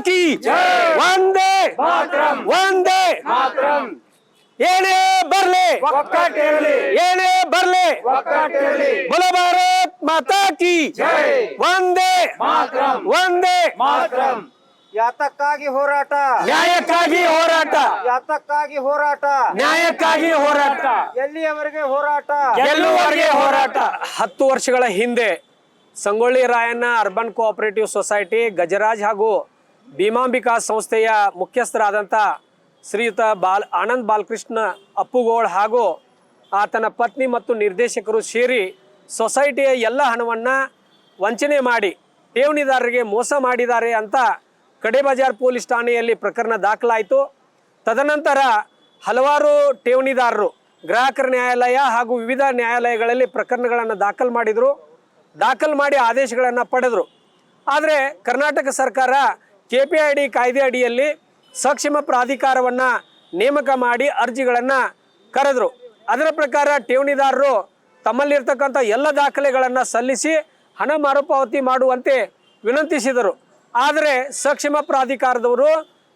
ಕಿ ವಂದೇ ವಂದೇ ಏನೇ ಬರ್ಲಿ ಏನೇ ಬರ್ಲಿ ಬೋಲೋ ಭಾರತ್ ಮಾತಾ ಕಿ ವಂದೇ ವಂದೇ ಯಾತಕ್ಕಾಗಿ ಹೋರಾಟ ನ್ಯಾಯಕ್ಕಾಗಿ ಹೋರಾಟ ಯಾತಕ್ಕಾಗಿ ಹೋರಾಟ ನ್ಯಾಯಕ್ಕಾಗಿ ಹೋರಾಟ ಎಲ್ಲಿಯವರೆಗೆ ಹೋರಾಟ ಗೆಲ್ಲುವವರೆಗೆ ಹೋರಾಟ 10 ವರ್ಷಗಳ ಹಿಂದೆ Sangolli Rayanna urban cooperative society Gajaraj ಹಾಗೂ ಭೀಮಾಂಬಿಕಾ ಸಂಸ್ಥೆಯ ಮುಖ್ಯಸ್ಥರಾದಂಥ ಶ್ರೀಯುತ ಆನಂದ್ ಬಾಲಕೃಷ್ಣ ಅಪ್ಪುಗೋಳ್ ಹಾಗೂ ಆತನ ಪತ್ನಿ ಮತ್ತು ನಿರ್ದೇಶಕರು ಸೇರಿ ಸೊಸೈಟಿಯ ಎಲ್ಲ ಹಣವನ್ನು ವಂಚನೆ ಮಾಡಿ ಠೇವಣಿದಾರರಿಗೆ ಮೋಸ ಮಾಡಿದ್ದಾರೆ ಅಂತ ಕಡೆ ಬಜಾರ್ ಪೊಲೀಸ್ ಠಾಣೆಯಲ್ಲಿ ಪ್ರಕರಣ ದಾಖಲಾಯಿತು. ತದನಂತರ ಹಲವಾರು ಠೇವಣಿದಾರರು ಗ್ರಾಹಕರ ನ್ಯಾಯಾಲಯ ಹಾಗೂ ವಿವಿಧ ನ್ಯಾಯಾಲಯಗಳಲ್ಲಿ ಪ್ರಕರಣಗಳನ್ನು ದಾಖಲು ಮಾಡಿ ಆದೇಶಗಳನ್ನು ಪಡೆದರು. ಆದರೆ ಕರ್ನಾಟಕ ಸರ್ಕಾರ KPID ಕಾಯ್ದೆ ಅಡಿಯಲ್ಲಿ ಸಕ್ಷಮ ಪ್ರಾಧಿಕಾರವನ್ನು ನೇಮಕ ಮಾಡಿ ಅರ್ಜಿಗಳನ್ನು ಕರೆದರು. ಅದರ ಪ್ರಕಾರ ಠೇವಣಿದಾರರು ತಮ್ಮಲ್ಲಿರ್ತಕ್ಕಂಥ ಎಲ್ಲ ದಾಖಲೆಗಳನ್ನು ಸಲ್ಲಿಸಿ ಹಣ ಮರುಪಾವತಿ ಮಾಡುವಂತೆ ವಿನಂತಿಸಿದರು. ಆದರೆ ಸಕ್ಷಮ ಪ್ರಾಧಿಕಾರದವರು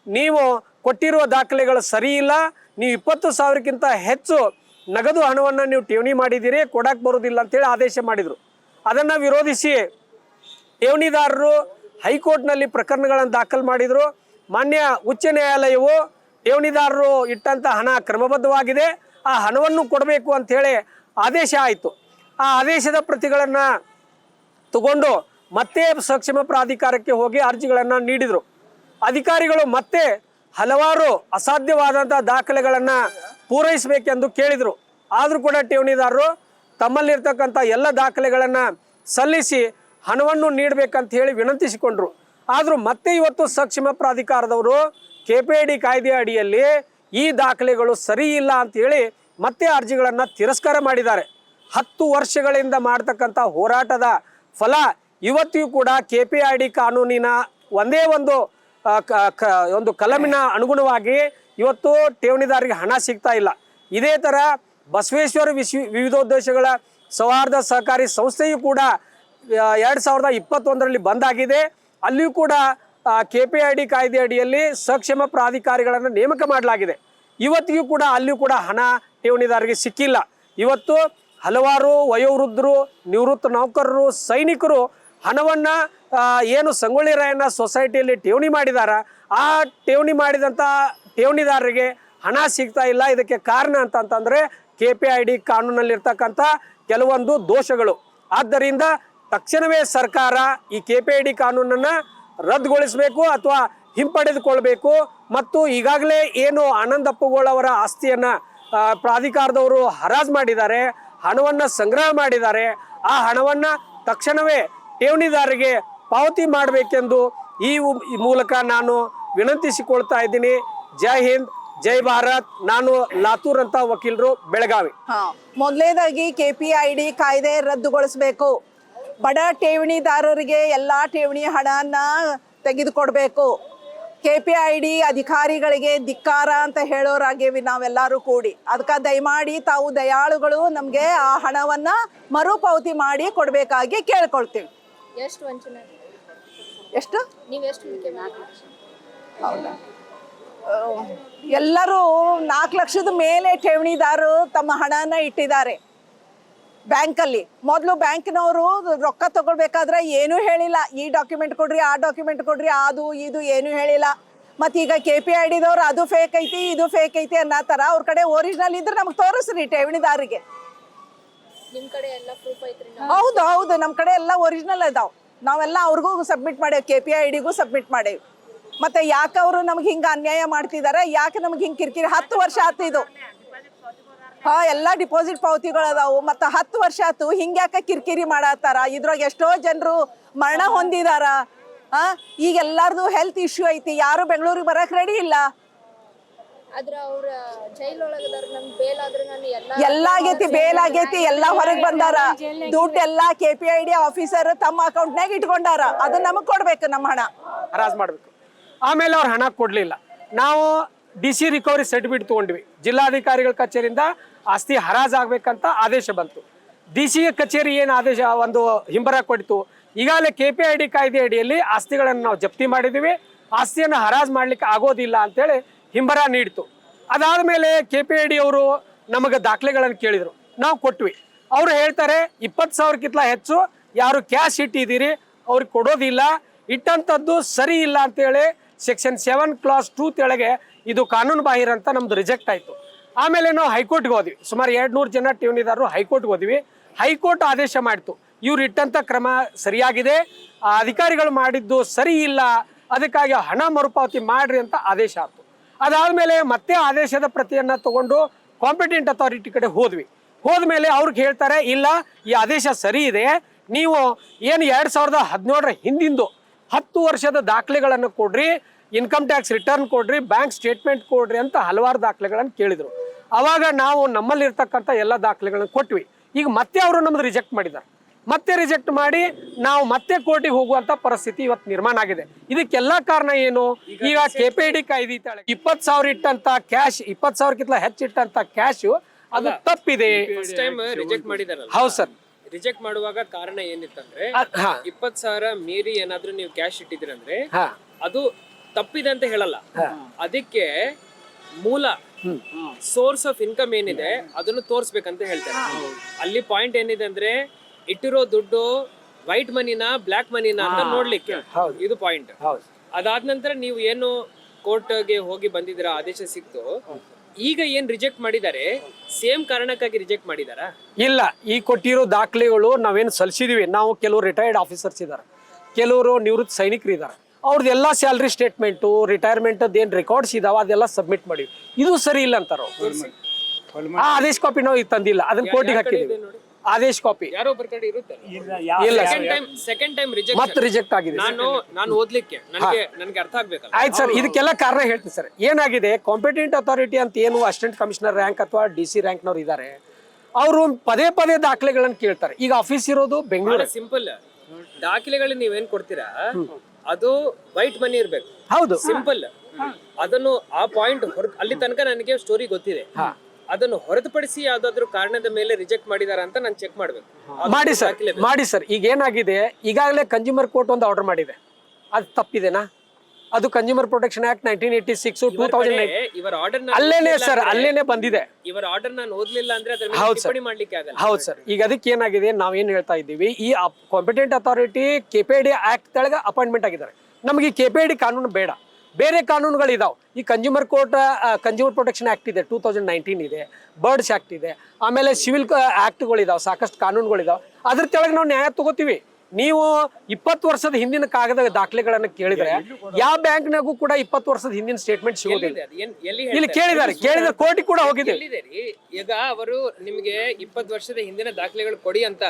ನೀವು ಕೊಟ್ಟಿರುವ ದಾಖಲೆಗಳು ಸರಿ ಇಲ್ಲ, ನೀವು 20,000ಕ್ಕಿಂತ ಹೆಚ್ಚು ನಗದು ಹಣವನ್ನು ನೀವು ಠೇವಣಿ ಮಾಡಿದ್ದೀರಿ, ಕೊಡಕ್ಕೆ ಬರೋದಿಲ್ಲ ಅಂತೇಳಿ ಆದೇಶ ಮಾಡಿದರು. ಅದನ್ನು ವಿರೋಧಿಸಿ ಠೇವಣಿದಾರರು ಹೈಕೋರ್ಟ್ನಲ್ಲಿ ಪ್ರಕರಣಗಳನ್ನು ದಾಖಲು ಮಾಡಿದರು. ಮಾನ್ಯ ಉಚ್ಚ ನ್ಯಾಯಾಲಯವು ಠೇವಣಿದಾರರು ಇಟ್ಟಂಥ ಹಣ ಕ್ರಮಬದ್ಧವಾಗಿದೆ, ಆ ಹಣವನ್ನು ಕೊಡಬೇಕು ಅಂಥೇಳಿ ಆದೇಶ ಆಯಿತು. ಆ ಆದೇಶದ ಪ್ರತಿಗಳನ್ನು ತಗೊಂಡು ಮತ್ತೆ ಸಕ್ಷಮ ಪ್ರಾಧಿಕಾರಕ್ಕೆ ಹೋಗಿ ಅರ್ಜಿಗಳನ್ನು ನೀಡಿದರು. ಅಧಿಕಾರಿಗಳು ಮತ್ತೆ ಹಲವಾರು ಅಸಾಧ್ಯವಾದಂಥ ದಾಖಲೆಗಳನ್ನು ಪೂರೈಸಬೇಕೆಂದು ಕೇಳಿದರು. ಆದರೂ ಕೂಡ ಠೇವಣಿದಾರರು ತಮ್ಮಲ್ಲಿರ್ತಕ್ಕಂಥ ಎಲ್ಲ ದಾಖಲೆಗಳನ್ನು ಸಲ್ಲಿಸಿ ಹಣವನ್ನು ನೀಡಬೇಕಂತ ಹೇಳಿ ವಿನಂತಿಸಿಕೊಂಡ್ರು. ಆದರೂ ಮತ್ತೆ ಇವತ್ತು ಸಕ್ಷಮ ಪ್ರಾಧಿಕಾರದವರು KPID ಕಾಯ್ದೆ ಅಡಿಯಲ್ಲಿ ಈ ದಾಖಲೆಗಳು ಸರಿ ಇಲ್ಲ ಅಂಥೇಳಿ ಮತ್ತೆ ಅರ್ಜಿಗಳನ್ನು ತಿರಸ್ಕಾರ ಮಾಡಿದ್ದಾರೆ. 10 ವರ್ಷಗಳಿಂದ ಮಾಡ್ತಕ್ಕಂಥ ಹೋರಾಟದ ಫಲ ಇವತ್ತಿಗೂ ಕೂಡ KPID ಕಾನೂನಿನ ಒಂದೇ ಒಂದು ಕಲಮಿನ ಅನುಗುಣವಾಗಿ ಇವತ್ತು ಠೇವಣಿದಾರರಿಗೆ ಹಣ ಸಿಗ್ತಾ ಇಲ್ಲ. ಇದೇ ಥರ ಬಸವೇಶ್ವರ ವಿವಿಧೋದ್ದೇಶಗಳ ಸೌಹಾರ್ದ ಸಹಕಾರಿ ಸಂಸ್ಥೆಯು ಕೂಡ 2021ರಲ್ಲಿ ಬಂದಾಗಿದೆ. ಅಲ್ಲಿಯೂ ಕೂಡ KPID ಕಾಯ್ದೆ ಅಡಿಯಲ್ಲಿ ಸಕ್ಷಮ ಪ್ರಾಧಿಕಾರಿಗಳನ್ನು ನೇಮಕ ಮಾಡಲಾಗಿದೆ. ಇವತ್ತಿಗೂ ಕೂಡ ಅಲ್ಲಿಯೂ ಕೂಡ ಹಣ ಠೇವಣಿದಾರರಿಗೆ ಸಿಕ್ಕಿಲ್ಲ. ಇವತ್ತು ಹಲವಾರು ವಯೋವೃದ್ಧರು, ನಿವೃತ್ತ ನೌಕರರು, ಸೈನಿಕರು ಹಣವನ್ನು ಏನು ಸಂಗೊಳ್ಳಿ ರಾಯಣ್ಣ ಸೊಸೈಟಿಯಲ್ಲಿ ಠೇವಣಿ ಮಾಡಿದಾರ, ಆ ಠೇವಣಿ ಮಾಡಿದಂಥ ಠೇವಣಿದಾರರಿಗೆ ಹಣ ಸಿಗ್ತಾ ಇಲ್ಲ. ಇದಕ್ಕೆ ಕಾರಣ ಅಂತಂತಂದರೆ KPID ಕಾನೂನಲ್ಲಿರ್ತಕ್ಕಂಥ ಕೆಲವೊಂದು ದೋಷಗಳು. ಆದ್ದರಿಂದ ತಕ್ಷಣವೇ ಸರ್ಕಾರ ಈ KPID ಕಾನೂನನ್ನು ರದ್ದುಗೊಳಿಸಬೇಕು ಅಥವಾ ಹಿಂಪಡೆದುಕೊಳ್ಬೇಕು. ಮತ್ತು ಈಗಾಗಲೇ ಏನು ಆನಂದ್ ಅಪ್ಪುಗೋಳ್ ಅವರ ಆಸ್ತಿಯನ್ನು ಪ್ರಾಧಿಕಾರದವರು ಹರಾಜು ಮಾಡಿದ್ದಾರೆ, ಹಣವನ್ನು ಸಂಗ್ರಹ ಮಾಡಿದ್ದಾರೆ, ಆ ಹಣವನ್ನು ತಕ್ಷಣವೇ ಠೇವಣಿದಾರರಿಗೆ ಪಾವತಿ ಮಾಡಬೇಕೆಂದು ಈ ಮೂಲಕ ನಾನು ವಿನಂತಿಸಿಕೊಳ್ತಾ ಇದ್ದೀನಿ. ಜೈ ಹಿಂದ್, ಜೈ ಭಾರತ್. ನಾನು ಲಾತೂರ್ ಅಂತ ವಕೀಲರು, ಬೆಳಗಾವಿ. ಮೊದಲನೇದಾಗಿ KPID ಕಾಯ್ದೆ ರದ್ದುಗೊಳಿಸಬೇಕು. ಬಡ ಠೇವಣಿದಾರರಿಗೆ ಎಲ್ಲ ಠೇವಣಿ ಹಣನ ತೆಗೆದುಕೊಡ್ಬೇಕು. KPID ಅಧಿಕಾರಿಗಳಿಗೆ ಧಿಕ್ಕಾರ ಅಂತ ಹೇಳೋರಾಗೇವಿ ನಾವೆಲ್ಲರೂ ಕೂಡಿ. ಅದಕ್ಕೆ ದಯಮಾಡಿ ತಾವು ದಯಾಳುಗಳು ನಮಗೆ ಆ ಹಣವನ್ನು ಮರುಪಾವತಿ ಮಾಡಿ ಕೊಡಬೇಕಾಗಿ ಕೇಳ್ಕೊಳ್ತೀವಿ. ಎಷ್ಟು ವಂಚನೆ? ಎಷ್ಟು? ನೀವು ಎಷ್ಟು? ಹೌದಾ? ಎಲ್ಲರೂ 4 ಲಕ್ಷದ ಮೇಲೆ ಠೇವಣಿದಾರರು ತಮ್ಮ ಹಣನ ಇಟ್ಟಿದ್ದಾರೆ ಬ್ಯಾಂಕಲ್ಲಿ. ಮೊದಲು ಬ್ಯಾಂಕಿನವರು ರೊಕ್ಕ ತಗೊಳ್ಬೇಕಾದ್ರೆ ಏನೂ ಹೇಳಿಲ್ಲ, ಈ ಡಾಕ್ಯುಮೆಂಟ್ ಕೊಡ್ರಿ, ಆ ಡಾಕ್ಯುಮೆಂಟ್ ಕೊಡ್ರಿ, ಅದು ಇದು ಏನೂ ಹೇಳಿಲ್ಲ. ಮತ್ತು ಈಗ KPIDದವ್ರು ಅದು ಫೇಕ್ ಐತಿ, ಇದು ಫೇಕ್ ಐತಿ ಅನ್ನತ್ತಾರ. ಅವ್ರ ಕಡೆ ಒರಿಜಿನಲ್ ಇದ್ರೆ ನಮ್ಗೆ ತೋರಿಸ್ರಿ ಠೇವಣಿದಾರಿಗೆ. ನಿಮ್ಮ ಕಡೆ ಎಲ್ಲ ಪ್ರೂಫ್ ಐತ್ರಿ? ಹೌದು, ನಮ್ಮ ಕಡೆ ಎಲ್ಲ ಒರಿಜಿನಲ್ ಅದಾವೆ. ನಾವೆಲ್ಲ ಅವ್ರಿಗೂ ಸಬ್ಮಿಟ್ ಮಾಡೇವಿ, KPIDಗೂ ಸಬ್ಮಿಟ್ ಮಾಡೇವಿ. ಮತ್ತು ಯಾಕೆ ಅವರು ನಮ್ಗೆ ಹಿಂಗೆ ಅನ್ಯಾಯ ಮಾಡ್ತಿದ್ದಾರೆ, ಯಾಕೆ ನಮ್ಗೆ ಹಿಂಗೆ ಕಿರಿಕಿರಿ? 10 ವರ್ಷ ಆಯ್ತು ಇದು. ಎಲ್ಲ ಡಿಪಾಸಿಟ್ ಪಾವತಿಗಳು ಅದಾವು. ಮತ್ತು 10 ವರ್ಷ ಆಯ್ತು. ಹಿಂಗೆ ಯಾಕೆ ಕಿರಿಕಿರಿ ಮಾಡತ್ತಾರ? ಇದ್ರಾಗ ಎಷ್ಟೋ ಜನರು ಮರಣ ಹೊಂದಿದಾರ. ಈಗ ಎಲ್ಲಾರ್ದು ಹೆಲ್ತ್ ಇಶ್ಯೂ ಐತಿ, ಯಾರು ಬೆಂಗಳೂರಿಗೆ ಬರಕ್ಕೆ ರೆಡಿ ಇಲ್ಲ. ಎಲ್ಲ ಆಗೈತಿ, ಬೇಲ್ ಆಗೈತಿ, ಎಲ್ಲ ಹೊರಗೆ ಬಂದಾರ. ದುಡ್ಡೆಲ್ಲ KPID ಆಫೀಸರ್ ತಮ್ಮ ಅಕೌಂಟ್ನಾಗ ಇಟ್ಕೊಂಡಾರ. ಅದನ್ನ ನಮಗೆ ಕೊಡ್ಬೇಕು, ನಮ್ಮ ಹಣ ಹರಾಜು ಮಾಡಬೇಕು. ಆಮೇಲೆ ಅವ್ರು ಹಣ ಕೊಡಲಿಲ್ಲ. ನಾವು DC ರಿಕವರಿ ಸರ್ಟಿಫಿಕೇಟ್ ತೊಗೊಂಡ್ವಿ. ಜಿಲ್ಲಾಧಿಕಾರಿಗಳ ಕಚೇರಿಯಿಂದ ಆಸ್ತಿ ಹರಾಜು ಆಗ್ಬೇಕಂತ ಆದೇಶ ಬಂತು. DC ಕಚೇರಿ ಏನು ಆದೇಶ ಒಂದು ಹಿಂಬರ ಕೊಡ್ತು. ಈಗಾಗಲೇ KPID ಕಾಯ್ದೆ ಅಡಿಯಲ್ಲಿ ಆಸ್ತಿಗಳನ್ನು ನಾವು ಜಪ್ತಿ ಮಾಡಿದ್ದೀವಿ. ಆಸ್ತಿಯನ್ನು ಹರಾಜು ಮಾಡ್ಲಿಕ್ಕೆ ಆಗೋದಿಲ್ಲ ಅಂತೇಳಿ ಹಿಂಬರ ನೀಡ್ತು. ಅದಾದ್ಮೇಲೆ KPID ಅವರು ನಮಗೆ ದಾಖಲೆಗಳನ್ನು ಕೇಳಿದ್ರು, ನಾವು ಕೊಟ್ವಿ. ಅವ್ರು ಹೇಳ್ತಾರೆ 20,000ಕ್ಕಿಂತ ಹೆಚ್ಚು ಯಾರು ಕ್ಯಾಶ್ ಇಟ್ಟಿದ್ದೀರಿ ಅವ್ರಿಗೆ ಕೊಡೋದಿಲ್ಲ, ಇಟ್ಟಂಥದ್ದು ಸರಿ ಇಲ್ಲ ಅಂತೇಳಿ ಸೆಕ್ಷನ್ 7 ಕ್ಲಾಸ್ 2 ತೆಳಗೆ ಇದು ಕಾನೂನು ಬಾಹಿರ ಅಂತ ನಮ್ದು ರಿಜೆಕ್ಟ್ ಆಯಿತು. ಆಮೇಲೆ ನಾವು ಹೈಕೋರ್ಟ್ಗೆ ಹೋದ್ವಿ, ಸುಮಾರು 200 ಜನ ಠೇವಣಿದಾರರು ಹೈಕೋರ್ಟ್ಗೆ ಹೋದ್ವಿ. ಹೈಕೋರ್ಟ್ ಆದೇಶ ಮಾಡಿತು, ಇವ್ರು ಇಟ್ಟಂಥ ಕ್ರಮ ಸರಿಯಾಗಿದೆ, ಆ ಅಧಿಕಾರಿಗಳು ಮಾಡಿದ್ದು ಸರಿ ಇಲ್ಲ, ಅದಕ್ಕಾಗಿ ಹಣ ಮರುಪಾವತಿ ಮಾಡ್ರಿ ಅಂತ ಆದೇಶ ಆಯಿತು. ಅದಾದಮೇಲೆ ಮತ್ತೆ ಆದೇಶದ ಪ್ರತಿಯನ್ನು ತಗೊಂಡು ಕಾಂಪಿಟೆಂಟ್ ಅಥಾರಿಟಿ ಕಡೆ ಹೋದ್ಮೇಲೆ ಅವ್ರಿಗೆ ಹೇಳ್ತಾರೆ, ಇಲ್ಲ ಈ ಆದೇಶ ಸರಿ ಇದೆ, ನೀವು ಏನು 2017 ಹಿಂದಿಂದು 10 ವರ್ಷದ ದಾಖಲೆಗಳನ್ನು ಕೊಡ್ರಿ, ಇನ್ಕಮ್ ಟ್ಯಾಕ್ಸ್ ರಿಟರ್ನ್ ಕೊಡ್ರಿ, ಬ್ಯಾಂಕ್ ಸ್ಟೇಟ್ಮೆಂಟ್ ಕೊಡ್ರಿ ಅಂತ ಹಲವಾರು ದಾಖಲೆಗಳನ್ನು ಕೇಳಿದರು. ಆವಾಗ ನಾವು ನಮ್ಮಲ್ಲಿರ್ತಕ್ಕಂಥ ಎಲ್ಲ ದಾಖಲೆಗಳನ್ನು ಕೊಟ್ವಿ. ಈಗ ಮತ್ತೆ ಅವರು ನಮ್ದು ರಿಜೆಕ್ಟ್ ಮಾಡಿದ್ದಾರೆ. ಮತ್ತೆ ರಿಜೆಕ್ಟ್ ಮಾಡಿ ನಾವು ಮತ್ತೆ ಕೋರ್ಟಿಗೆ ಹೋಗುವಂತ ಪರಿಸ್ಥಿತಿ ಇವತ್ತು ನಿರ್ಮಾಣ ಆಗಿದೆ. ಇದಕ್ಕೆಲ್ಲ ಕಾರಣ ಏನು? ಈಗ KPID ಕಾಯ್ದೆ 20,000 ಇಟ್ಟಂತ ಕ್ಯಾಶ್, 20,000ಕ್ಕಿಂತ ಹೆಚ್ಚಿಟ್ಟಂತ ಕ್ಯಾಶ್ ಅದು ತಪ್ಪಿದೆ. ರಿಜೆಕ್ಟ್ ಮಾಡಿದಾರಲ್ಲ, ಹೌದು ಸರ್. ರಿಜೆಕ್ಟ್ ಮಾಡುವಾಗ ಕಾರಣ ಏನಿತ್ತಂದ್ರೆ, ಹಾ 20,000 ಮೀರಿ ಏನಾದ್ರೂ ನೀವು ಕ್ಯಾಶ್ ಇಟ್ಟಿದ್ದೀರಂದ್ರೆ ಹಾ ಅದು ತಪ್ಪಿದೆ ಅಂತ ಹೇಳಲ್ಲ. ಅದಕ್ಕೆ ಮೂಲ ಸೋರ್ಸ್ ಆಫ್ ಇನ್ಕಮ್ ಏನಿದೆ ಅದನ್ನು ತೋರಿಸ್ಬೇಕಂತ ಹೇಳ್ತಾರೆ. ಅಲ್ಲಿ ಪಾಯಿಂಟ್ ಏನಿದೆ ಅಂದ್ರೆ, ಇಟ್ಟಿರೋ ದುಡ್ಡು ವೈಟ್ ಮನಿನ ಬ್ಲಾಕ್ ಮನಿನ ಅಂತ ನೋಡ್ಲಿಕ್ಕೆ ಇದು ಪಾಯಿಂಟ್. ಅದಾದ ನಂತರ ನೀವು ಏನು ಕೋರ್ಟ್ಗೆ ಹೋಗಿ ಬಂದಿದ್ದೀರಾ, ಆದೇಶ ಸಿಕ್ತು, ಈಗ ಏನ್ ರಿಜೆಕ್ಟ್ ಮಾಡಿದ್ದಾರೆ ಸೇಮ್ ಕಾರಣಕ್ಕಾಗಿ ರಿಜೆಕ್ಟ್ ಮಾಡಿದಾರಾ? ಇಲ್ಲ, ಈ ಕೊಟ್ಟಿರೋ ದಾಖಲೆಗಳು ನಾವೇನು ಸಲ್ಲಿಸಿದೀವಿ, ನಾವು ಕೆಲವರು ರಿಟೈರ್ಡ್ ಆಫೀಸರ್ಸ್ ಇದ್ದಾರೆ, ಕೆಲವರು ನಿವೃತ್ತ ಸೈನಿಕರು ಇದ್ದಾರೆ, ಅವ್ರದ್ದೆಲ್ಲ ಸ್ಯಾಲ್ರಿ ಸ್ಟೇಟ್ಮೆಂಟು ರಿಟೈರ್ಮೆಂಟ್ ಏನು ರೆಕಾರ್ಡ್ಸ್ ಇದಾವ ಅದೆಲ್ಲ ಸಬ್ಮಿಟ್ ಮಾಡಿವಿ. ಇದು ಸರಿ ಇಲ್ಲ ಅಂತಾರ. ಆ ಆದೇಶ ಕಾಪಿ ನಾವು ಈಗ ತಂದಿಲ್ಲ, ಅದನ್ನ ಕೋರ್ಟಿಗೆ ಹಾಕಿದೀವಿ. ಆದೇಶ ಕಾಪಿ ಯಾರೋ ಒಬ್ಬರ ಕಡೆ ಇರುತ್ತೆ. ಇಲ್ಲ, ಸೆಕೆಂಡ್ ಟೈಮ್ ರಿಜೆಕ್ಟ್ ಮತ್ತೆ ರಿಜೆಕ್ಟ್ ಆಗಿದೆ. ನಾನು ಓದ್ಲಿಕ್ಕೆ ನನಗೆ ಅರ್ಥ ಆಗ್ಬೇಕಲ್ಲ. ಆಯ್ತು ಸರ್, ಇದಕ್ಕೆಲ್ಲ ಕಾರಣ ಹೇಳ್ತೀನಿ ಸರ್. ಏನಾಗಿದೆ, ಕಾಂಪಿಟೆಂಟ್ ಅಥಾರಿಟಿ ಅಂತ ಏನು ಅಸಿಸ್ಟೆಂಟ್ ಕಮಿಷನರ್ ರ್ಯಾಂಕ್ ಅಥವಾ DC ರ್ಯಾಂಕ್ನವ್ರು ಇದ್ದಾರೆ, ಅವರು ಪದೇ ಪದೇ ದಾಖಲೆಗಳನ್ನು ಕೇಳ್ತಾರೆ. ಈಗ ಆಫೀಸ್ ಇರೋದು ಬೆಂಗಳೂರು. ಸಿಂಪಲ್ ದಾಖಲೆಗಳು ನೀವೇನ್ ಕೊಡ್ತೀರಾ ಅದು ವೈಟ್ ಮನಿ ಇರ್ಬೇಕು. ಹೌದು, ಸಿಂಪಲ್. ಅದನ್ನು ಆ ಪಾಯಿಂಟ್ ಅಲ್ಲಿ ತನಕ ನನಗೆ ಸ್ಟೋರಿ ಗೊತ್ತಿದೆ. ಅದನ್ನು ಹೊರತುಪಡಿಸಿ ಯಾವ್ದಾದ್ರು ಕಾರಣದ ಮೇಲೆ ರಿಜೆಕ್ಟ್ ಮಾಡಿದಾರ ಅಂತ ನಾನು ಚೆಕ್ ಮಾಡ್ಬೇಕು. ಮಾಡಿ ಸರ್. ಈಗ ಏನಾಗಿದೆ, ಈಗಾಗಲೇ ಕನ್ಸ್ಯೂಮರ್ ಕೋರ್ಟ್ ಒಂದು ಆರ್ಡರ್ ಮಾಡಿದೆ, ಅದು ತಪ್ಪಿದೆನಾ? ಅದು ಕನ್ಸ್ಯೂಮರ್ ಪ್ರೊಟೆಕ್ಷನ್ ಆಕ್ಟ್ 1986 2009 ಇವರ ಆರ್ಡರ್ ಅಲ್ಲೇನೆ ಸರ್, ಅಲ್ಲೇನೆ ಬಂದಿದೆ. ಇವರ ಆರ್ಡರ್ ನಾನು ಓದ್ಲಿಲ್ಲ ಅಂದ್ರೆ ಅದರ ಮೇಲೆ ಟಿಪ್ಪಣಿ ಮಾಡ್ಲಿಕ್ಕೆ ಆಗಲ್ಲ. ಹೌದು ಸರ್. ಈಗ ಅದಕ್ಕೆ ಏನಾಗಿದೆ, ನಾವೇನ್ ಹೇಳ್ತಾ ಇದ್ದೀವಿ, ಈ ಕಾಂಪಿಟೆಂಟ್ ಅಥಾರಿಟಿ KPID ಆಕ್ಟ್ ತೆಳಗೆ ಅಪಾಯಿಂಟ್ಮೆಂಟ್ ಆಗಿದ್ದಾರೆ. ನಮಗೆ ಈ KPID ಕಾನೂನು ಬೇಡ, ಬೇರೆ ಕಾನೂನುಗಳಿದಾವೆ. ಈ ಕನ್ಸ್ಯೂಮರ್ ಪ್ರೊಟೆಕ್ಷನ್ ಆಕ್ಟ್ ಇದೆ 2019 ಇದೆ, ಬರ್ಡ್ಸ್ ಆಕ್ಟ್ ಇದೆ, ಆಮೇಲೆ ಸಿವಿಲ್ ಆಕ್ಟ್ಗಳಿದಾವೆ, ಸಾಕಷ್ಟು ಕಾನೂನುಗಳಿದಾವೆ. ಅದ್ರ ತೆಳಗೆ ನಾವು ನ್ಯಾಯ ತಗೋತೀವಿ. ನೀವು 20 ವರ್ಷದ ಹಿಂದಿನ ಕಾಗದ ದಾಖಲೆಗಳನ್ನು ಕೇಳಿದ್ರೆ ಯಾವ ಬ್ಯಾಂಕ್ನಾಗೂ ಕೂಡ 20 ವರ್ಷದ ಹಿಂದಿನ ಸ್ಟೇಟ್ಮೆಂಟ್ ಸಿಗೋದಿಲ್ಲ. ಇಲ್ಲಿ ಕೇಳಿದ್ದಾರೆ ಕೋರ್ಟಿಗೆ ಕೂಡ ಹೋಗಿದೆ. ಈಗ ಅವರು ನಿಮಗೆ 20 ವರ್ಷದ ಹಿಂದಿನ ದಾಖಲೆಗಳು ಕೊಡಿ ಅಂತ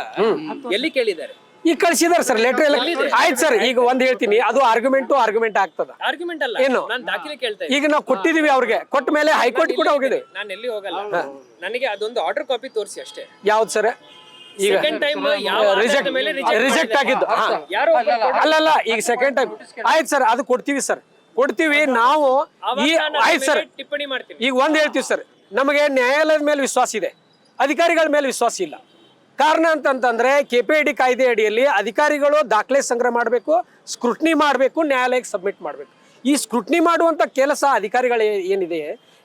ಎಲ್ಲಿ ಕೇಳಿದ್ದಾರೆ? ಈಗ ಕಳಿಸಿದಾರೆ ಸರ್, ಲೆಟರ್ ಎಲ್ಲ. ಆಯ್ತು ಸರ್, ಈಗ ಒಂದ್ ಹೇಳ್ತೀನಿ, ಅದು ಆರ್ಗ್ಯುಮೆಂಟ್ ಆಗ್ತದ. ಆರ್ಗ್ಯುಮೆಂಟ್ ಅಲ್ಲ, ಏನು ನಾನು ದಾಖಲೆ ಕೇಳ್ತಾ ಈಗ ನಾವು ಕೊಟ್ಟಿದೀವಿ ಅವ್ರಿಗೆ, ಕೊಟ್ಟ ಮೇಲೆ ಹೈಕೋರ್ಟ್ ಕೂಡ ಹೋಗಿದೆ. ನಾನು ಎಲ್ಲಿ ಹೋಗಲ್ಲ, ನನಗೆ ಅದೊಂದು ಆರ್ಡರ್ ಕಾಪಿ ತೋರಿಸಿ ಅಷ್ಟೇ. ಯಾವ್ದು ಸರ್? ಈಗ ಸೆಕೆಂಡ್ ಟೈಮ್ ರಿಜೆಕ್ಟ್ ಆಗಿದ್ದು ಅಲ್ಲಲ್ಲ, ಈಗ ಸೆಕೆಂಡ್ ಟೈಮ್ ಆಯ್ತು ಸರ್, ಅದು ಕೊಡ್ತೀವಿ ಸರ್, ಕೊಡ್ತೀವಿ ನಾವು. ಆಯ್ತು ಸರ್, ಟಿಪ್ಪಣಿ ಮಾಡ್ತೀವಿ. ಈಗ ಒಂದ್ ಹೇಳ್ತೀವಿ ಸರ್, ನಮಗೆ ನ್ಯಾಯಾಲಯದ ಮೇಲೆ ವಿಶ್ವಾಸ ಇದೆ, ಅಧಿಕಾರಿಗಳ ಮೇಲೆ ವಿಶ್ವಾಸ ಇಲ್ಲ. ಕಾರಣ ಅಂತಂತಂದ್ರೆ KPID ಕಾಯ್ದೆ ಅಡಿಯಲ್ಲಿ ಅಧಿಕಾರಿಗಳು ದಾಖಲೆ ಸಂಗ್ರಹ ಮಾಡಬೇಕು, ಸ್ಕ್ರೂಟ್ನಿ ಮಾಡಬೇಕು, ನ್ಯಾಯಾಲಯಕ್ಕೆ ಸಬ್ಮಿಟ್ ಮಾಡಬೇಕು. ಈ ಸ್ಕ್ರೂಟ್ನಿ ಮಾಡುವಂತ ಕೆಲಸ ಅಧಿಕಾರಿಗಳು ಏನಿದೆ,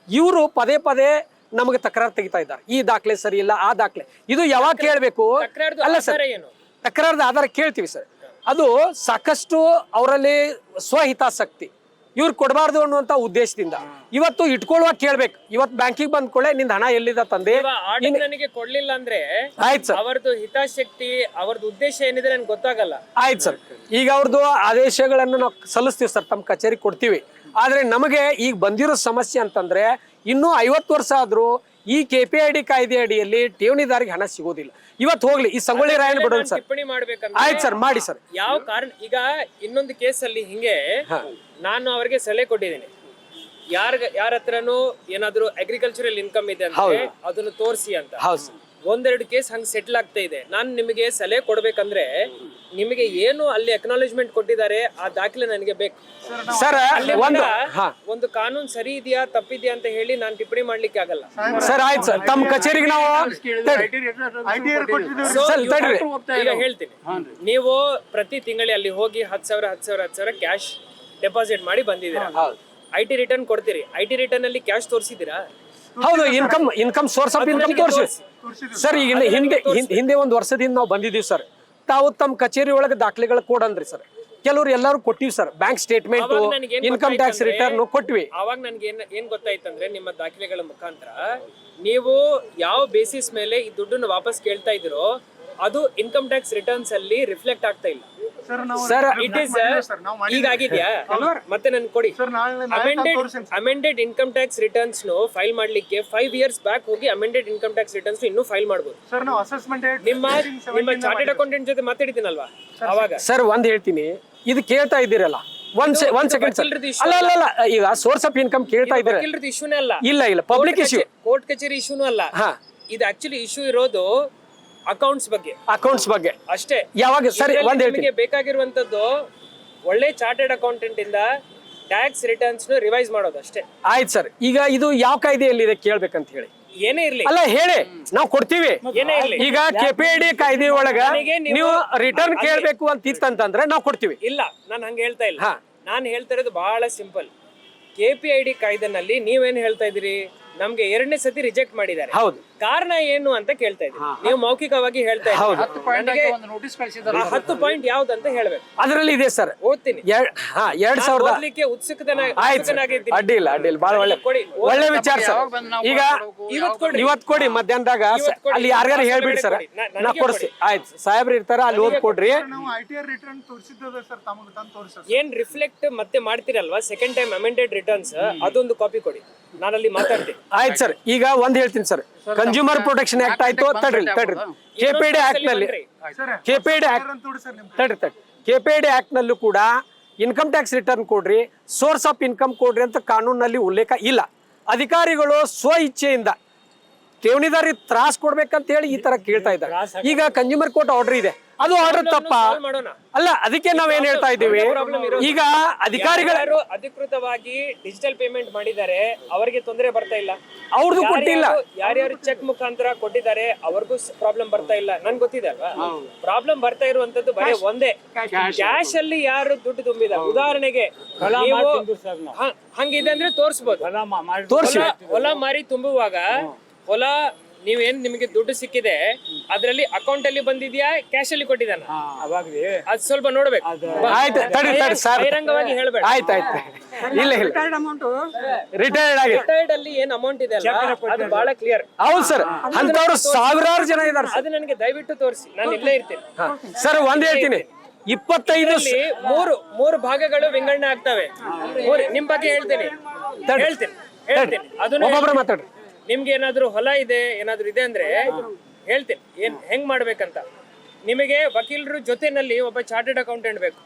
ಇವರು ಪದೇ ಪದೇ ನಮಗೆ ತಕರಾರು ತೆಗಿತಾ ಇದ್ದಾರೆ. ಈ ದಾಖಲೆ ಸರಿ ಇಲ್ಲ, ಆ ದಾಖಲೆ ಇದು ಯಾವಾಗ ಕೇಳಬೇಕು? ಅಲ್ಲ ಸರ್, ತಕರಾರದ ಆಧಾರ ಕೇಳ್ತೀವಿ ಸರ್. ಅದು ಸಾಕಷ್ಟು ಅವರಲ್ಲಿ ಸ್ವಹಿತಾಸಕ್ತಿ, ಇವ್ರು ಕೊಡಬಾರ್ದು ಅನ್ನುವಂತ ಉದ್ದೇಶದಿಂದ ಇವತ್ತು ಇಟ್ಕೊಳ್ಳುವಾಗ ಕೇಳ್ಬೇಕು. ಇವತ್ತು ಬ್ಯಾಂಕಿಗೆ ಬಂದ್ಕೊಳ್ಳೆ ನಿಂದ ಹಣ ಎಲ್ಲಿದ ತಂದೆ ನನಗೆ ಕೊಡ್ಲಿಲ್ಲ ಅಂದ್ರೆ ಆಯ್ತು ಸರ್, ಅವರದ್ದು ಹಿತಾಸಕ್ತಿ, ಅವರದ್ದು ಉದ್ದೇಶ ಏನಿದೆ ನನ್ಗೆ ಗೊತ್ತಾಗಲ್ಲ. ಆಯ್ತು ಸರ್, ಈಗ ಅವ್ರದ್ದು ಆದೇಶಗಳನ್ನು ನಾವು ಸಲ್ಲಿಸ್ತೀವಿ ಸರ್, ತಮ್ಮ ಕಚೇರಿಗೆ ಕೊಡ್ತೀವಿ. ಆದ್ರೆ ನಮಗೆ ಈಗ ಬಂದಿರೋ ಸಮಸ್ಯೆ ಅಂತಂದ್ರೆ, ಇನ್ನೂ 50 ವರ್ಷ ಆದ್ರೂ ಈ KPID ಕಾಯ್ದೆ ಅಡಿಯಲ್ಲಿ ಠೇವಣಿದಾರಿಗೆ ಹಣ ಸಿಗೋದಿಲ್ಲ. ಇವತ್ತು ಹೋಗ್ಲಿ, ಈ ಸಂಗೊಳ್ಳಿ ರಾಯಣ್ಣ ಬಿಡೋಣ ಸರ್. ಟಿಪ್ಪಣಿ ಮಾಡ್ಬೇಕಂತ ಆಯ್ತು ಸರ್, ಮಾಡಿ ಸರ್. ಯಾವ ಕಾರಣ? ಈಗ ಇನ್ನೊಂದು ಕೇಸ್ ಅಲ್ಲಿ ಹಿಂಗೆ ನಾನು ಅವರಿಗೆ ಸಲಹೆ ಕೊಟ್ಟಿದ್ದೀನಿ, ಯಾರ ಹತ್ರನೂ ಏನಾದ್ರು ಅಗ್ರಿಕಲ್ಚರಲ್ ಇನ್ಕಮ್ ಇದೆ ಅಂದ್ರೆ ಅದನ್ನು ತೋರಿಸಿ ಅಂತ. ಒಂದೆರಡು ಕೇಸ್ ಹಂಗೆ ಸೆಟ್ಲ್ ಆಗ್ತಾ ಇದೆ. ನಾನು ನಿಮಗೆ ಸಲಹೆ ಕೊಡ್ಬೇಕಂದ್ರೆ ನಿಮಗೆ ಏನು ಅಲ್ಲಿ ಅಕ್ನಾಲೇಜ್ಮೆಂಟ್ ಕೊಟ್ಟಿದ್ದಾರೆ ಆ ದಾಖಲೆ ನನಗೆ ಬೇಕು ಸರ್. ಒಂದು ಕಾನೂನು ಸರಿ ಇದೆಯಾ ತಪ್ಪಿದ್ಯಾ ಅಂತ ಹೇಳಿ ನಾನು ಟಿಪ್ಪಣಿ ಮಾಡ್ಲಿಕ್ಕೆ ಆಗಲ್ಲ ಸರ್. ಆಯ್ತು ಸರ್, ತಮ್ಮ ಕಚೇರಿಗೆ ನಾವು ಈಗ ಹೇಳ್ತೀನಿ, ನೀವು ಪ್ರತಿ ತಿಂಗಳು ಅಲ್ಲಿ ಹೋಗಿ 10,000 ಕ್ಯಾಶ್ ಡೆಪಾಸಿಟ್ ಮಾಡಿ ಬಂದಿದ್ದೀರಾ. ಐ ಟಿ ರಿಟರ್ನ್ ಕೊಡ್ತೀರಿ. ಐ ಟಿ ರಿಟರ್ನ್ ಅಲ್ಲಿ ಕ್ಯಾಶ್ ತೋರಿಸಿದ್ದೀರಾ? ಹೌದು, ಇನ್ಕಮ್ ಸೋರ್ಸ್ ಆಫ್ ಇನ್ಕಮ್ ತೋರಿಸಿ ಸರ್. ಈಗ ಹಿಂದೆ ಒಂದು ವರ್ಷದಿಂದ ನಾವು ಬಂದಿದ್ದೀವಿ ಸರ್. ತಾವು ತಮ್ಮ ಕಚೇರಿ ಒಳಗೆ ದಾಖಲೆಗಳ ಕೊಡಂದ್ರಿ ಸರ್. ಕೆಲವ್ರು ಎಲ್ಲರೂ ಕೊಟ್ಟಿವಿ sir, bank statement, income tax return ಕೊಟ್ವಿ. ಅವಾಗ ನನ್ಗೆ ಏನ್ ಗೊತ್ತಾಯ್ತಂದ್ರೆ ನಿಮ್ಮ ದಾಖಲೆಗಳ ಮುಖಾಂತರ ನೀವು ಯಾವ ಬೇಸಿಸ್ ಮೇಲೆ ಈ ದುಡ್ಡನ್ನು ವಾಪಸ್ ಕೇಳ್ತಾ ಇದ್ರೋ ಅದು ಇನ್ಕಮ್ ಟ್ಯಾಕ್ಸ್ ರಿಟರ್ನ್ಸ್ ಅಲ್ಲಿ ರಿಫ್ಲೆಕ್ಟ್ ಆಗ್ತಾ ಇಲ್ಲ ಸರ್. ಇಟ್ ಈಸ್ ಈಗ ಆಗಿದ್ಯಾ? ಮತ್ತೆ ನನ್ ಕೊಡಿ. Amended income tax returns file ಮಾಡ್ಲಿಕ್ಕೆ 5 years ಬ್ಯಾಕ್ ಹೋಗಿ ಅಮೆಂಡೆಡ್ ಇನ್ಕಮ್ ಟ್ಯಾಕ್ಸ್ ರಿಟರ್ನ್ಸ್ ಇನ್ನೂ ಫೈಲ್ ಮಾಡಬಹುದು. ನಿಮ್ಮ ಚಾರ್ಟೆಡ್ ಅಕೌಂಟೆಂಟ್ ಜೊತೆ ಮಾತಾಡಿದ್ದೀನಲ್ವಾ ಅವಾಗ? ಸರ್ ಒಂದ್ ಹೇಳ್ತೀನಿ, ಇದು ಕೇಳ್ತಾ ಇದ್ದೀರಲ್ಲ, ಒಂದ್ ಸೆಕೆಂಡ್ ಸರ್. ಅಲ್ಲ, ಈಗ ಸೋರ್ಸ್ ಆಫ್ ಇನ್ಕಮ್ ಕೇಳ್ತಾ ಇದ್ದೀರಾ? ಇಶ್ಯೂನೇ ಅಲ್ಲ. ಇಲ್ಲ ಪಬ್ಲಿಕ್ ಇಶ್ಯೂ, ಕೋರ್ಟ್ ಕಚೇರಿ ಇಶ್ಯೂನೂ ಅಲ್ಲ. ಇದು ಆಕ್ಚುಲಿ ಇಶ್ಯೂ ಇರೋದು ಅಕೌಂಟ್ಸ್ ಬಗ್ಗೆ ಅಷ್ಟೇ. ಯಾವಾಗ ಸರಿ ಒಂದ್ ಹೇಳ್ತೀನಿ, ನಿಮಗೆ ಬೇಕಾಗಿರುವಂತದ್ದು ಒಳ್ಳೆ ಚಾರ್ಟೆಡ್ ಅಕೌಂಟೆಂಟ್ ಇಂದ ಟ್ಯಾಕ್ಸ್ ರಿಟರ್ನ್ಸ್ ರಿವೈಸ್ ಮಾಡೋದು ಅಷ್ಟೇ. ಆಯ್ತು ಸರ್. ಈಗ ಇದು ಯಾವ ಕಾಯ್ದೆಯಲ್ಲಿದೆ ಕೇಳ್ಬೇಕಂತ ಹೇಳಿ. ಏನೇ ಇರ್ಲಿ, ಅಲ್ಲ ಹೇಳಿ, ನಾವು ಕೊಡ್ತೀವಿ. ಏನೇ ಇರ್ಲಿ, ಈಗ ಕೆಪಿಐಡಿ ಕಾಯ್ದೆ ಒಳಗ ನೀವು ರಿಟರ್ನ್ ಕೇಳ್ಬೇಕು ಅಂತ ಇತ್ತಂತಂದ್ರೆ ನಾವು ಕೊಡ್ತೀವಿ. ಇಲ್ಲ, ನಾನು ಹಂಗೆ ಹೇಳ್ತಾ ಇಲ್ಲ. ನಾನು ಹೇಳ್ತಾ ಇರೋದು ಬಹಳ ಸಿಂಪಲ್. ಕೆಪಿಐಡಿ ಕಾಯ್ದೆನಲ್ಲಿ ನೀವೇನ್ ಹೇಳ್ತಾ ಇದೀರಿ? ನಮ್ಗೆ 2ನೇ ಸತಿ ರಿಜೆಕ್ಟ್ ಮಾಡಿದ್ದಾರೆ. ಹೌದು, ಕಾರಣ ಏನು ಅಂತ ಕೇಳ್ತಾ ಇದ್ದೀರಿ. ನೀವು ಮೌಖಿಕವಾಗಿ ಹೇಳ್ತಾ ಇದ್ದೀರಿ. 10 ಪಾಯಿಂಟ್ ಯಾವ್ದಂತ ಹೇಳ್ಬೇಕು. ಅದರಲ್ಲಿ ಇದೆ ಸರ್, ಓದ್ತೀನಿ. 2000 ಓದ್ಲಿಕ್ಕೆ ಉತ್ಸುಕನಾಗಿದ್ದೀನಿ. ಅಡ್ಡಿಲ್ಲ ಬಹಳ ಒಳ್ಳೆ ವಿಚಾರ ಸರ್. ಈಗ ಇವತ್ ಕೊಡಿ ಮಧ್ಯಾಹ್ನದಾಗ, ಅಲ್ಲಿ ಯಾರ್ಯಾರು ಹೇಳ್ಬಿಡಿ ಸರ್, ನಾ ಕೊಡಿಸಿ. ಆಯ್ತು, ಸಾಹೇಬ್ರು ಇರ್ತಾರ, ಅಲ್ಲಿ ಓದ್ ಕೊಡ್ರಿ. ಏನ್ ರಿಫ್ಲೆಕ್ಟ್ ಮತ್ತೆ ಮಾಡ್ತೀರಲ್ವಾ ಸೆಕೆಂಡ್ ಟೈಮ್ ಅಮೆಂಡೆಡ್ ರಿಟರ್ನ್ಸ್, ಅದೊಂದು ಕಾಪಿ ಕೊಡಿ, ನಾನು ಅಲ್ಲಿ ಮಾತಾಡ್ತೀನಿ. ಆಯ್ತು ಸರ್. ಈಗ ಒಂದ್ ಹೇಳ್ತೀನಿ ಸರ್, ಕನ್ಸ್ಯೂಮರ್ ಪ್ರೊಟೆಕ್ಷನ್ ಆಕ್ಟ್ ಆಯ್ತು, ತಡ್ರಿ ಕೆಪಿಐಡಿ ಆಕ್ಟ್ ನಲ್ಲಿ, ಕೆಪಿಐಡಿ ಆಕ್ಟ್ ನಲ್ಲೂ ಕೂಡ ಇನ್ಕಮ್ ಟ್ಯಾಕ್ಸ್ ರಿಟರ್ನ್ ಕೊಡ್ರಿ, ಸೋರ್ಸ್ ಆಫ್ ಇನ್ಕಮ್ ಕೊಡ್ರಿ ಅಂತ ಕಾನೂನಲ್ಲಿ ಉಲ್ಲೇಖ ಇಲ್ಲ. ಅಧಿಕಾರಿಗಳು ಸ್ವ ಇಚ್ಛೆಯಿಂದ ಠೇವಣಿದಾರಿ ತ್ರಾಸ್ ಕೊಡ್ಬೇಕಂತ ಹೇಳಿ ಈ ತರ ಕೇಳ್ತಾ ಇದ್ದಾರೆ. ಈಗ ಕನ್ಸ್ಯೂಮರ್ ಕೋರ್ಟ್ ಆರ್ಡರ್ ಇದೆ, ಅದು ಆರ್ಡರ್ ತಪ್ಪ ಅಲ್ಲ. ಅದಕ್ಕೆ ನಾವೇನ್ ಹೇಳ್ತಾ ಇದ್ದೀವಿ, ಈಗ ಅಧಿಕಾರಿಗಳು ಅಧಿಕೃತವಾಗಿ ಡಿಜಿಟಲ್ ಪೇಮೆಂಟ್ ಮಾಡಿದ್ದಾರೆ, ಅವರಿಗೆ ತೊಂದರೆ ಬರ್ತಾ ಇಲ್ಲ. ಅವ್ರದ್ದು ಕೊಟ್ಟಿಲ್ಲ. ಯಾರ್ಯಾರು ಚೆಕ್ ಮುಖಾಂತರ ಕೊಟ್ಟಿದ್ದಾರೆ ಅವ್ರಿಗೂ ಪ್ರಾಬ್ಲಮ್ ಬರ್ತಾ ಇಲ್ಲ. ನನ್ಗೆ ಗೊತ್ತಿದೆ ಅಲ್ವಾ? ಪ್ರಾಬ್ಲಮ್ ಬರ್ತಾ ಇರುವಂತದ್ದು ಬರೀ ಒಂದೇ, ಕ್ಯಾಶ್ ಅಲ್ಲಿ ಯಾರು ದುಡ್ಡು ತುಂಬಿದ. ಉದಾಹರಣೆಗೆ ಹಂಗಿದೆ ಅಂದ್ರೆ ತೋರಿಸಬಹುದು. ಹೊಲ ಮಾರಿ ತುಂಬುವಾಗ ಹೊಲ ನೀವೇನ್ ನಿಮಗೆ ದುಡ್ಡು ಸಿಕ್ಕಿದೆ, ಅದ್ರಲ್ಲಿ ಅಕೌಂಟ್ ಅಲ್ಲಿ ಬಂದಿದ್ಯಾ, ಕ್ಯಾಶ್ ಅಲ್ಲಿ ಕೊಟ್ಟಿದ್ದಾನ, ಅದ್ ಸ್ವಲ್ಪ ನೋಡ್ಬೇಕು. ಬಹಿರಂಗವಾಗಿ ಹೇಳ್ಬೇಡ. ಆಯ್ತಾಯ್ತು, ಇಲ್ಲ ರಿಟೈರ್ಡ್ ಅಲ್ಲಿ ಏನ್ ಅಮೌಂಟ್ ಇದೆ ಅಲ್ಲ, ಅದು ಬಹಳ ಕ್ಲಿಯರ್. ಹೌದು ಸರ್, ಅಂತವ್ರು ಸಾವಿರಾರು ಜನ ಇದ್ದಾರೆ. ಅದು ನನಗೆ ದಯವಿಟ್ಟು ತೋರಿಸಿ, ನಾನು ಇಲ್ಲೇ ಇರ್ತೀನಿ ಸರ್. ಒಂದ್ ಹೇಳ್ತೀನಿ, 25 ಮೂರು ಭಾಗಗಳು ವಿಂಗಡಣೆ ಆಗ್ತವೆ. ನಿಮ್ ಬಗ್ಗೆ ಹೇಳ್ತೀನಿ. ಒಬ್ಬೊಬ್ರು ಮಾತಾಡ್ರಿ. ನಿಮ್ಗೆ ಏನಾದ್ರು ಹೊಲ ಇದೆ, ಏನಾದ್ರು ಇದೆ ಅಂದ್ರೆ ಹೇಳ್ತೀನಿ ಹೆಂಗ್ ಮಾಡ್ಬೇಕಂತ. ನಿಮಗೆ ವಕೀಲರು ಜೊತೆನಲ್ಲಿ ಒಬ್ಬ ಚಾರ್ಟೆಡ್ ಅಕೌಂಟೆಂಟ್ ಬೇಕು.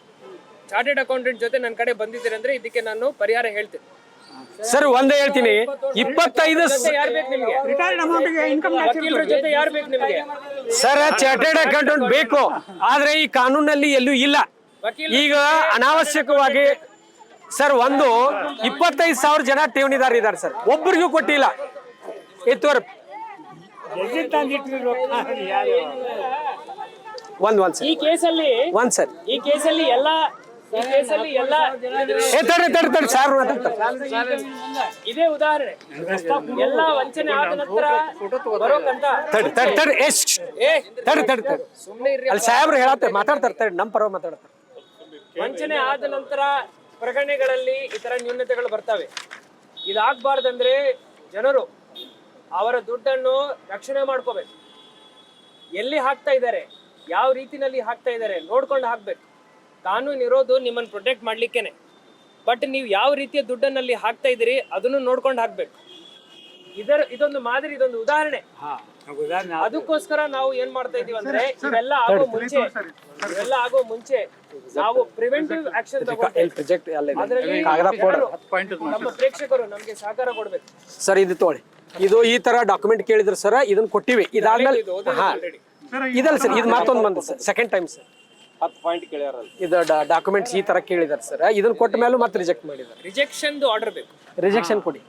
ಚಾರ್ಟೆಡ್ ಅಕೌಂಟೆಂಟ್ ಜೊತೆ ನನ್ನ ಕಡೆ ಬಂದಿದ್ದೀರಿ ಅಂದ್ರೆ ಇದಕ್ಕೆ ನಾನು ಪರಿಹಾರ ಹೇಳ್ತೀನಿ ಸರ್. ಒಂದೇ ಹೇಳ್ತೀನಿ, 25 ಯಾರು ಬೇಕು ನಿಮ್ಗೆ? ವಕೀಲರ ಜೊತೆ ಯಾರು ಬೇಕು ನಿಮ್ಗೆ? ಸರ್, ಚಾರ್ಟೆಡ್ ಅಕೌಂಟೆಂಟ್ ಬೇಕು, ಆದ್ರೆ ಈ ಕಾನೂನಲ್ಲಿ ಎಲ್ಲೂ ಇಲ್ಲ. ಈಗ ಅನಾವಶ್ಯಕವಾಗಿ ಸರ್ 25,000 ಜನ ಠೇವಣಿದಾರ ಇದ್ದಾರೆ ಸರ್, ಒಬ್ಬರಿಗೂ ಕೊಟ್ಟಿಲ್ಲ. ಒಂದ್ ಈ ಕೇಸಲ್ಲಿ ಎಲ್ಲ ಇದೇ ಉದಾಹರಣೆ. ಎಲ್ಲ ವಂಚನೆ ಆದ ನಂತರ ಸಾಹೇಬ್ರು ಹೇಳತ್ತೆ, ಮಾತಾಡ್ತಾರೆ, ನಮ್ಮ ಪರವಾಗಿ ಮಾತಾಡ್ತಾರೆ. ವಂಚನೆ ಆದ ನಂತರ ಪ್ರಕರಣಗಳಲ್ಲಿ ಈ ತರ ನ್ಯೂನತೆಗಳು ಬರ್ತವೆ. ಇದಾಗಬಾರ್ದಂದ್ರೆ ಜನರು ಅವರ ದುಡ್ಡನ್ನು ರಕ್ಷಣೆ ಮಾಡ್ಕೋಬೇಕು. ಎಲ್ಲಿ ಹಾಕ್ತಾ ಇದ್ದಾರೆ, ಯಾವ ರೀತಿನಲ್ಲಿ ಹಾಕ್ತಾ ಇದ್ದಾರೆ ನೋಡ್ಕೊಂಡು ಹಾಕ್ಬೇಕು. ಕಾನೂನು ಇರೋದು ನಿಮ್ಮನ್ನು ಪ್ರೊಟೆಕ್ಟ್ ಮಾಡ್ಲಿಕ್ಕೇನೆ. ಬಟ್ ನೀವು ಯಾವ ರೀತಿಯ ದುಡ್ಡನ್ನಲ್ಲಿ ಹಾಕ್ತಾ ಇದ್ದೀರಿ ಅದನ್ನು ನೋಡ್ಕೊಂಡು ಹಾಕ್ಬೇಕು. ಇದೊಂದು ಮಾದರಿ, ಇದೊಂದು ಉದಾಹರಣೆ. ಅದಕ್ಕೋಸ್ಕರ ನಾವು ಏನ್ ಮಾಡ್ತಾ ಇದೀವಿ ಅಂದ್ರೆ, ಇವೆಲ್ಲ ಆಗೋ ಮುಂಚೆ ನಾವು ಪ್ರಿವೆಂಟಿವ್ ಆಕ್ಷನ್ ತಗೊಳ್ತೀವಿ. ನಮ್ಮ ಪ್ರೇಕ್ಷಕರು ನಮ್ಗೆ ಸಹಕಾರ ಕೊಡ್ಬೇಕು ಸರ್. ಇದು ತಗೊಳ್ಳಿ, ಇದು ಈ ತರ ಡಾಕ್ಯುಮೆಂಟ್ ಕೇಳಿದ್ರು ಸರ್, ಇದನ್ನ ಕೊಟ್ಟಿವಿ. ಇದಾದ್ಮೇಲೆ ಇದಲ್ಲ ಸರ್, ಇದು ಮತ್ತೊಂದು ಬಂದ sir, second time sir. 10 point ಕೇಳ್ಯಾರ. ಇದು ಡಾಕ್ಯುಮೆಂಟ್ಸ್ ಈ ತರ ಕೇಳಿದಾರೆ ಸರ್, ಇದನ್ನ ಕೊಟ್ಟ ಮೇಲೂ ಮತ್ತೆ ರಿಜೆಕ್ಟ್ ಮಾಡಿದ್ದಾರೆ. ರಿಜೆಕ್ಷನ್ ಆರ್ಡರ್ ಬೇಕು. ರಿಜೆಕ್ಷನ್ ಕೊಡಿ.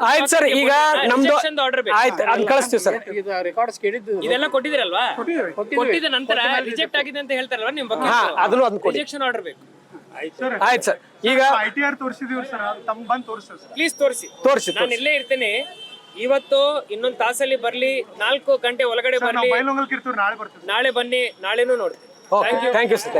ಆಯ್ತು ಸರ್, ಈಗ ನಮ್ದು ಆಯ್ತು, ಅದ್ ಕಳಿಸ್ತೀವಿ ಸರ್. ಇದೆಲ್ಲ ಕೊಟ್ಟಿದಿರಲ್ವಾ? ಕೊಟ್ಟಿದ ನಂತರ ರಿಜೆಕ್ಟ್ ಆಗಿದೆ ಅಂತ ಹೇಳ್ತಾರಲ್ವಾ ನಿಮ್ ಬಗ್ಗೆ, ಅದನ್ನು ರಿಜೆಕ್ಷನ್ ಆರ್ಡರ್ ಬೇಕು. ಆಯ್ತು ಸರ್. ಈಗ ITR ತೋರಿಸಿದೀವಿ ಸರ್, ತಮ್ಗೆ ಬಂದು ತೋರಿಸ್ತೀವಿ ಸರ್. ಪ್ಲೀಸ್ ತೋರಿಸಿ. ತೋರಿಸಿ ನಾನು ಇಲ್ಲೇ ಇರ್ತೇನೆ. ಇವತ್ತು ಇನ್ನೊಂದು ತಾಸಲ್ಲಿ ಬರ್ಲಿ, 4 ಗಂಟೆ ಒಳಗಡೆ ಸರ್, ನಾವು ಬರ್ಲಿ, ಬೈಲೊಂಗಲ್ ಕಿರ್ತೂರು ನಾಳೆ ಬರ್ತೀವಿ. ನಾಳೆ ಬನ್ನಿ, ನಾಳೆನೂ ನೋಡ್ತೀನಿ. Thank you sir.